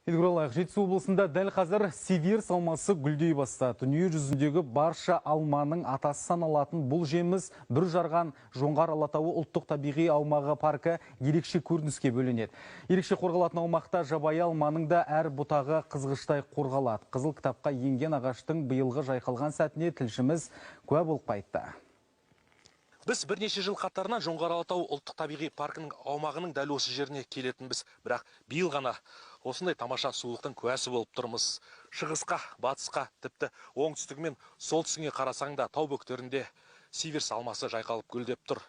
Елгоралайық, Жетісу облысында дәл қазір сиверс алмасы гүлдей бастады. Дүние жүзіндегі барша алманың атасы саналатын бұл жеміс бір жарған Жоңғар Алатауы ұлттық табиғи аумағы паркі ерекше көрініске бөленеді. Ерекше қорғалатын аумақта жабайы алманың да әр бұтағы қызғыштай қорғалады. Қызыл кітапқа енген ағаштың биылғы жайқалған сәтіне тілшіміз куә болып қайтты. Біз бірнеше жыл қатарынан Жоңғар Алатауы ұлттық табиғи паркінің аумағының дәл осы жеріне келетінбіз. Бірақ биыл ғана осындай тамаша сұлулықтың куәсі болып тұрмыз. Шығысқа, батысқа, тіпті оңтүстігі мен солтүстігіне қарасаң да тау бөктерінде сиверс алмасы жайқалып гүлдеп тұр.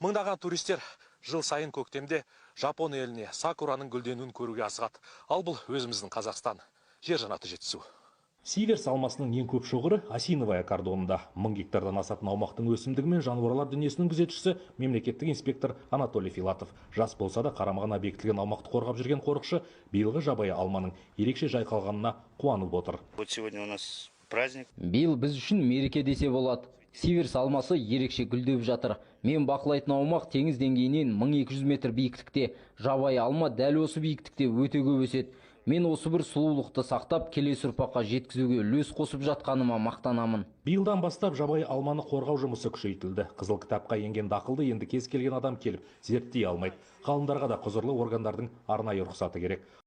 Мыңдаған туристер жыл сайын көктемде Жапон еліне сакураның гүлденуін көруге асығады. Ал бұл өзіміздің Қазақстан, жер жанаты Жетісу. Сиверс алмасының ең көп шоғыры осиновая кордонында. 1000 гектардан асатын аумақтың өсімдігі мен жануарлар дүниесінің күзетшісі мемлекеттік инспектор Анатолий Филатов. Жас болса да қарамағына бекітілген аумақты қорғап жүрген қорықшы биылғы жабайы алманың ерекше жайқалғанына қуанып отыр. Вот сегодня у нас праздник. Биыл біз үшін мереке десе болады. Сиверс алмасы ерекше гүлдеп жатыр. Мен бақылайтын аумақ теңіз деңгейінен 1200 метр биіктікте. Жабайы алма дәл осы биіктікте өте көп өседі. Мен осы бір сұлулықты сақтап, келесі ұрпаққа жеткізуге үлес қосып жатқаныма мақтанамын. Биылдан бастап жабайы алманы қорғау жұмысы күшейтілді. Қызыл кітапқа енген дақылды енді кез келген адам келіп зерттей алмайды. Ғалымдарға да құзырлы органдардың арнайы рұқсаты керек.